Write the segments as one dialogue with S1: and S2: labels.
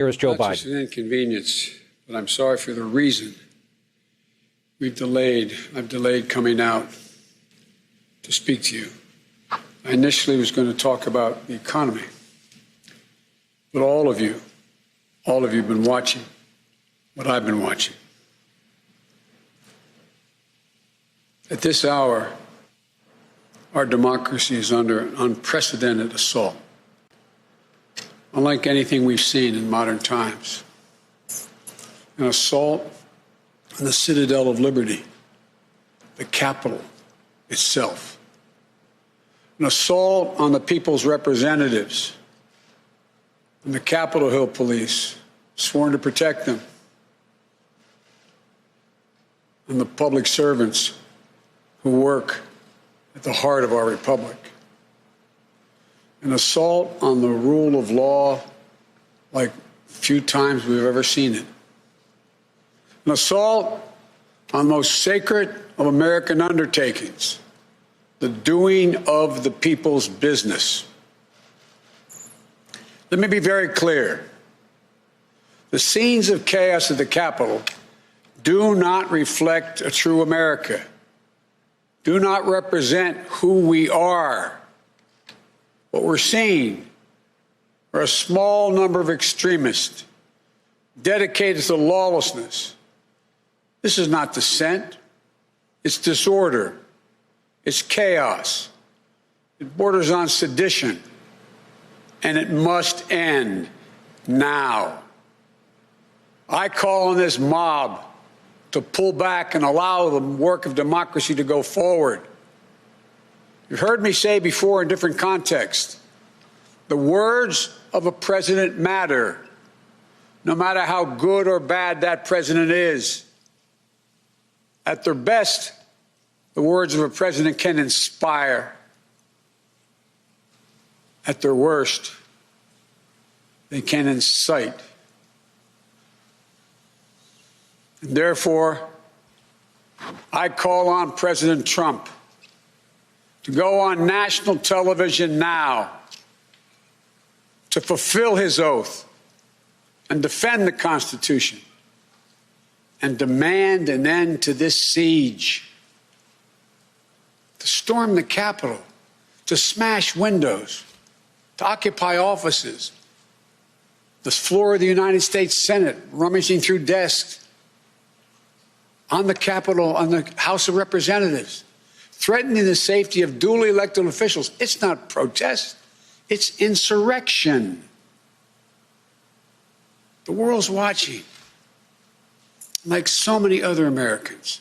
S1: Here is Joe Biden.
S2: Not just an inconvenience, but I'm sorry for the reason I've delayed coming out to speak to you. I initially was going to talk about the economy, but all of you have been watching what I've been watching. At this hour, our democracy is under an unprecedented assault, unlike anything we've seen in modern times. An assault on the citadel of liberty, the Capitol itself. An assault on the people's representatives and the Capitol Hill police, sworn to protect them, and the public servants who work at the heart of our republic. An assault on the rule of law like few times we've ever seen it. An assault on the most sacred of American undertakings, the doing of the people's business. Let me be very clear. The scenes of chaos at the Capitol do not reflect a true America, do not represent who we are. What we're seeing are a small number of extremists dedicated to lawlessness. This is not dissent. It's disorder. It's chaos. It borders on sedition. And it must end now. I call on this mob to pull back and allow the work of democracy to go forward. You've heard me say before in different contexts, the words of a president matter, no matter how good or bad that president is. At their best, the words of a president can inspire. At their worst, they can incite. And therefore, I call on President Trump to go on national television now to fulfill his oath and defend the Constitution and demand an end to this siege, to storm the Capitol, to smash windows, to occupy offices, the floor of the United States Senate, rummaging through desks, on the Capitol, on the House of Representatives, threatening the safety of duly elected officials. It's not protest, it's insurrection. The world's watching. Like so many other Americans,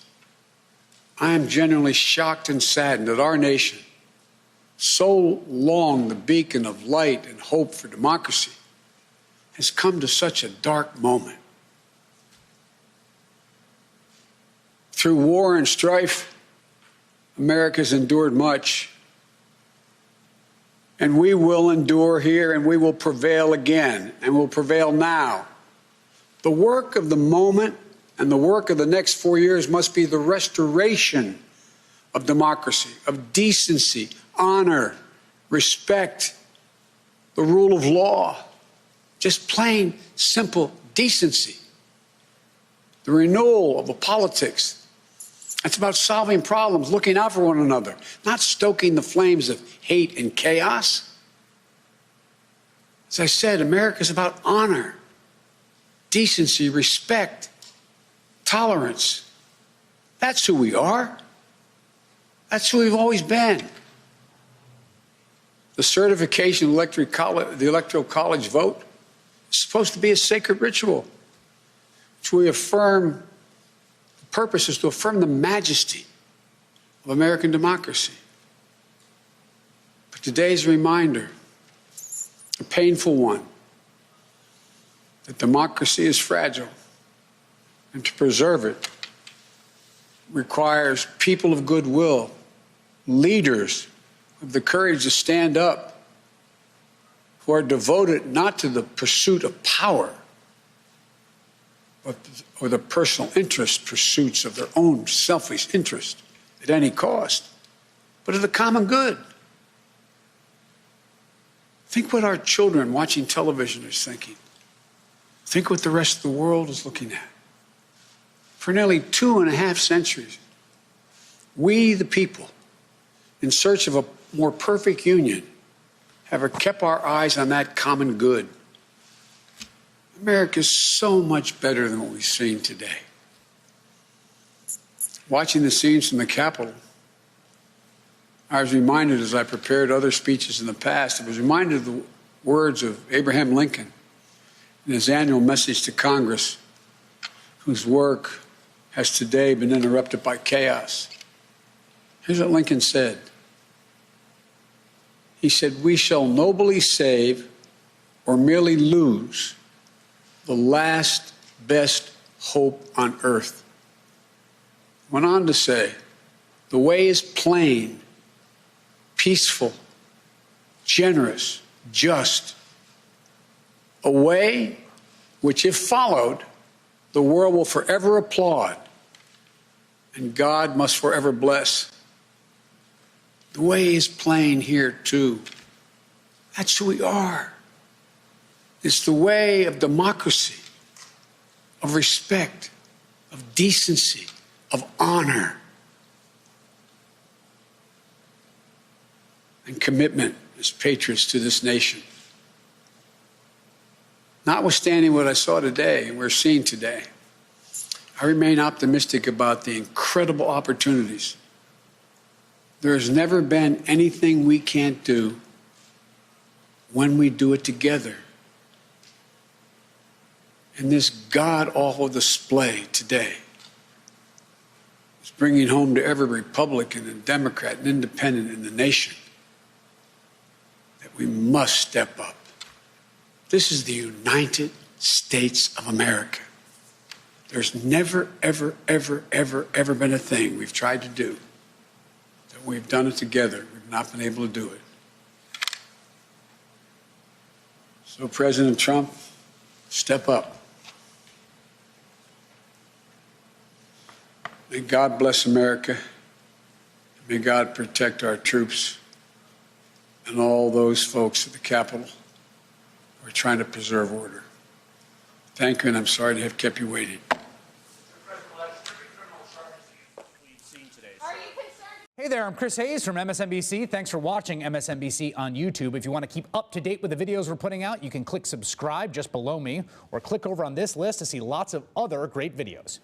S2: I am genuinely shocked and saddened that our nation, so long the beacon of light and hope for democracy, has come to such a dark moment. Through war and strife, America's endured much, and we will endure here, and we will prevail again, and will prevail now. The work of the moment and the work of the next 4 years must be the restoration of democracy, of decency, honor, respect, the rule of law, just plain, simple decency. The renewal of the politics. It's about solving problems, looking out for one another, not stoking the flames of hate and chaos. As I said, America is about honor, decency, respect, tolerance. That's who we are. That's who we've always been. The certification of the Electoral College vote is supposed to be a sacred ritual, which we affirm. The purpose is to affirm the majesty of American democracy. But today's reminder, a painful one, that democracy is fragile, and to preserve it requires people of goodwill, leaders with the courage to stand up, who are devoted not to the pursuit of power, or the personal interest pursuits of their own selfish interest at any cost, but of the common good. Think what our children watching television are thinking. Think what the rest of the world is looking at. For nearly 2.5 centuries, we, the people, in search of a more perfect union, have kept our eyes on that common good. America is so much better than what we've seen today. Watching the scenes from the Capitol, I was reminded, as I prepared other speeches in the past, I was reminded of the words of Abraham Lincoln in his annual message to Congress, whose work has today been interrupted by chaos. Here's what Lincoln said. He said, "We shall nobly save or merely lose the last best hope on earth." Went on to say, "The way is plain, peaceful, generous, just. A way which, if followed, the world will forever applaud and God must forever bless." The way is plain here, too. That's who we are. It's the way of democracy, of respect, of decency, of honor, and commitment as patriots to this nation. Notwithstanding what I saw today and we're seeing today, I remain optimistic about the incredible opportunities. There has never been anything we can't do when we do it together. And this god-awful display today is bringing home to every Republican and Democrat and Independent in the nation that we must step up. This is the United States of America. There's never, ever, ever, ever, ever been a thing we've tried to do that we've done it together. We've not been able to do it. So, President Trump, step up. May God bless America. May God protect our troops and all those folks at the Capitol who are trying to preserve order. Thank you, and I'm sorry to have kept you waiting.
S1: Hey there, I'm Chris Hayes from MSNBC. Thanks for watching MSNBC on YouTube. If you want to keep up to date with the videos we're putting out, you can click subscribe just below me or click over on this list to see lots of other great videos.